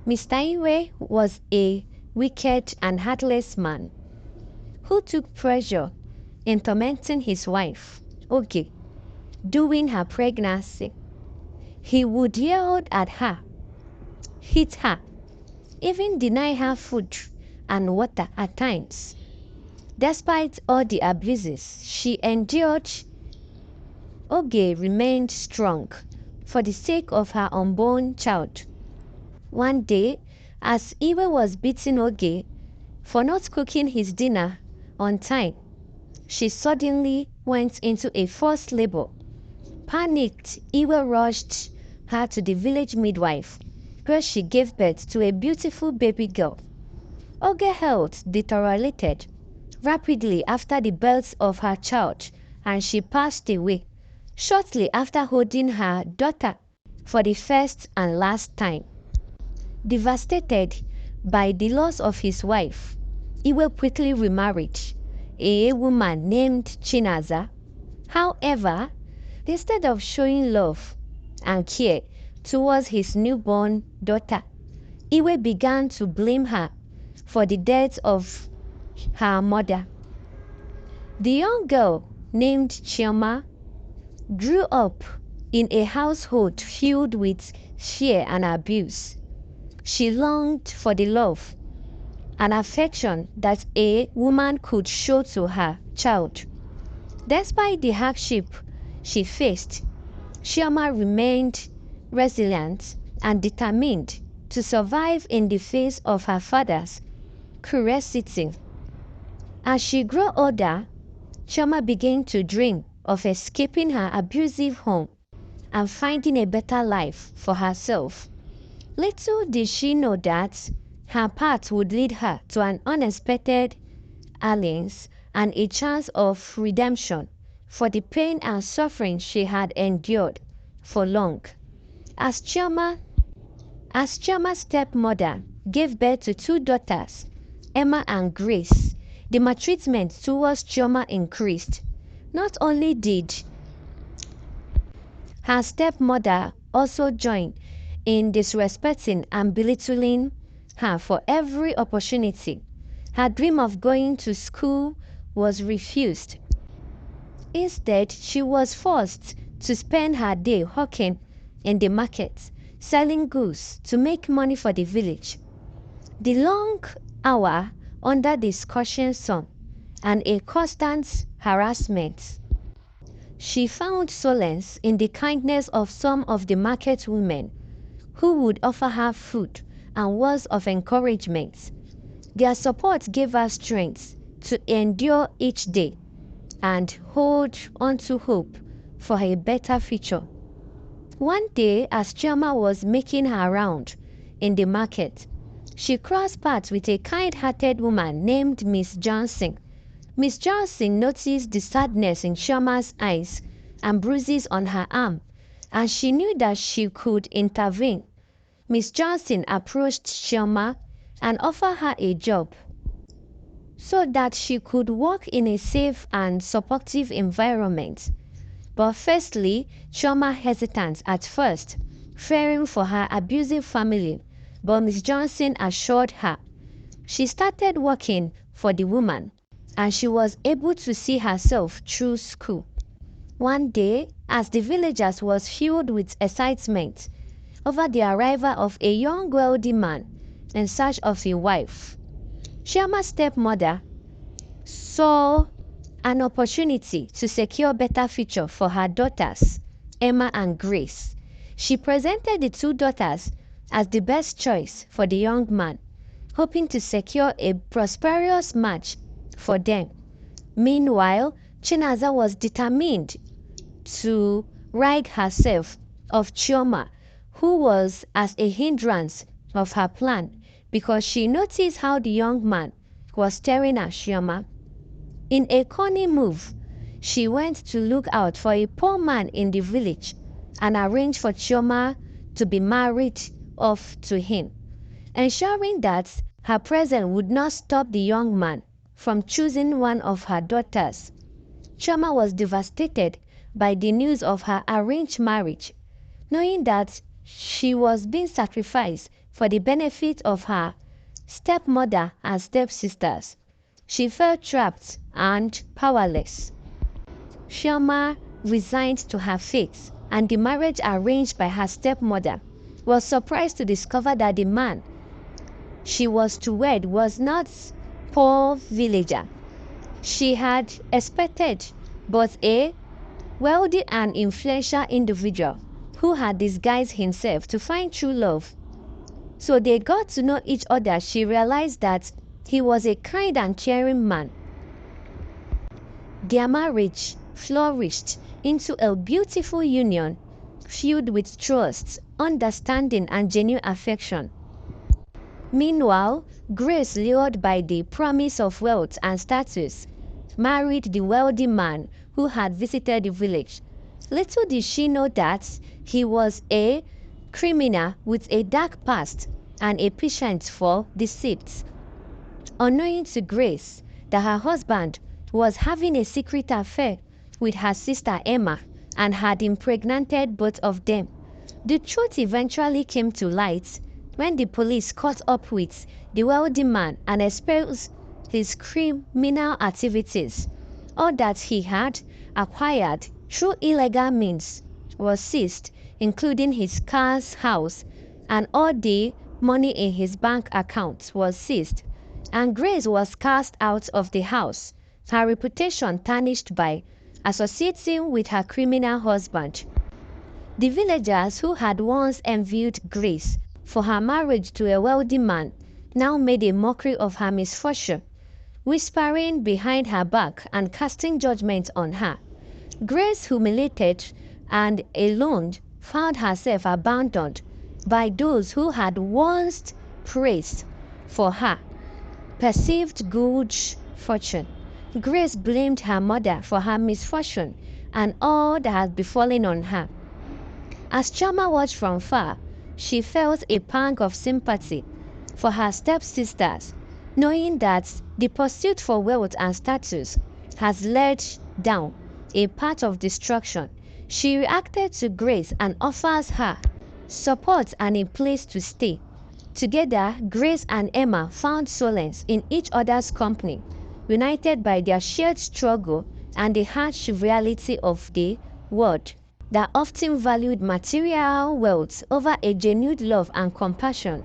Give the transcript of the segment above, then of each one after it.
Mr. Iwe was a wicked and heartless man who took pleasure in tormenting his wife, Oge, during her pregnancy. He would yell at her, hit her, even deny her food and water at times. Despite all the abuses she endured, Oge remained strong for the sake of her unborn child. One day, as Iwe was beating Oge for not cooking his dinner on time, she suddenly went into a forced labor. Panicked, Iwe rushed her to the village midwife, where she gave birth to a beautiful baby girl. Oge's health deteriorated rapidly after the birth of her child, and she passed away shortly after holding her daughter for the first and last time. Devastated by the loss of his wife, Iwe quickly remarried a woman named Chinaza. However, instead of showing love and care towards his newborn daughter, Iwe began to blame her for the death of her mother. The young girl named Chioma grew up in a household filled with fear and abuse. She longed for the love and affection that a woman could show to her child. Despite the hardship she faced, Chioma remained resilient and determined to survive in the face of her father's cruelty. As she grew older, Chioma began to dream of escaping her abusive home and finding a better life for herself. Little did she know that her path would lead her to an unexpected alliance and a chance of redemption for the pain and suffering she had endured for long. As Chioma's stepmother gave birth to two daughters, Emma and Grace, the maltreatment towards Chioma increased. Not only did her stepmother also join in disrespecting and belittling her for every opportunity, her dream of going to school was refused. Instead, she was forced to spend her day hawking in the market, selling goods to make money for the village. The long hour under the scorching sun and a constant harassment, she found solace in the kindness of some of the market women who would offer her food and words of encouragement. Their support gave her strength to endure each day and hold on to hope for a better future. One day, as Chioma was making her round in the market, she crossed paths with a kind-hearted woman named Miss Johnson. Miss Johnson noticed the sadness in Chioma's eyes and bruises on her arm, and she knew that she could intervene. Miss Johnson approached Chioma and offered her a job so that she could work in a safe and supportive environment. But firstly, Chioma hesitated at first, fearing for her abusive family, but Miss Johnson assured her. She started working for the woman, and she was able to see herself through school. One day, as the villagers was filled with excitement over the arrival of a young wealthy man in search of a wife, Chioma's stepmother saw an opportunity to secure better future for her daughters, Emma and Grace. She presented the two daughters as the best choice for the young man, hoping to secure a prosperous match for them. Meanwhile, Chinaza was determined to rid herself of Chioma, who was as a hindrance of her plan because she noticed how the young man was staring at Chioma. In a cunning move, she went to look out for a poor man in the village and arranged for Chioma to be married off to him, ensuring that her presence would not stop the young man from choosing one of her daughters. Chioma was devastated by the news of her arranged marriage, knowing that she was being sacrificed for the benefit of her stepmother and stepsisters. She felt trapped and powerless. Chioma resigned to her fate, and the marriage arranged by her stepmother was surprised to discover that the man she was to wed was not poor villager she had expected, but a wealthy and influential individual who had disguised himself to find true love. So they got to know each other. She realized that he was a kind and caring man. Their marriage flourished into a beautiful union filled with trust, understanding, and genuine affection. Meanwhile, Grace, lured by the promise of wealth and status, married the wealthy man who had visited the village. Little did she know that he was a criminal with a dark past and a penchant for deceit. Unknowing to Grace that her husband was having a secret affair with her sister Emma and had impregnated both of them. The truth eventually came to light when the police caught up with the wealthy man and exposed his criminal activities. All that he had acquired through illegal means was seized, including his car's house, and all the money in his bank accounts was seized, and Grace was cast out of the house, her reputation tarnished by associating with her criminal husband. The villagers who had once envied Grace for her marriage to a wealthy man now made a mockery of her misfortune, whispering behind her back and casting judgment on her. Grace, humiliated and alone, found herself abandoned by those who had once praised for her perceived good fortune. Grace blamed her mother for her misfortune and all that had befallen on her. As Chioma watched from far, she felt a pang of sympathy for her stepsisters, knowing that the pursuit for wealth and status has led down a path of destruction. She reacted to Grace and offers her support and a place to stay. Together, Grace and Emma found solace in each other's company, united by their shared struggle and the harsh reality of the world that often valued material wealth over a genuine love and compassion.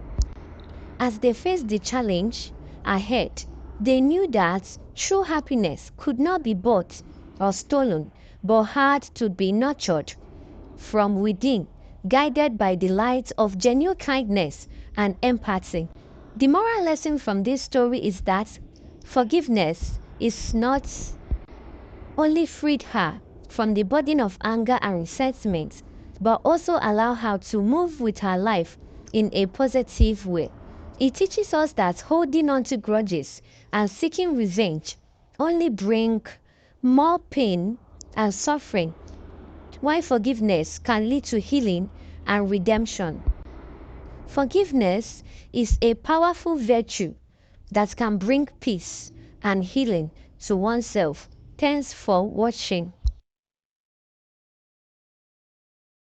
As they faced the challenge ahead, they knew that true happiness could not be bought or stolen, but had to be nurtured from within, guided by the light of genuine kindness and empathy. The moral lesson from this story is that forgiveness is not only freed her from the burden of anger and resentment, but also allow her to move with her life in a positive way. It teaches us that holding on to grudges and seeking revenge only bring more pain and suffering, while forgiveness can lead to healing and redemption. Forgiveness is a powerful virtue that can bring peace and healing to oneself. Thanks for watching.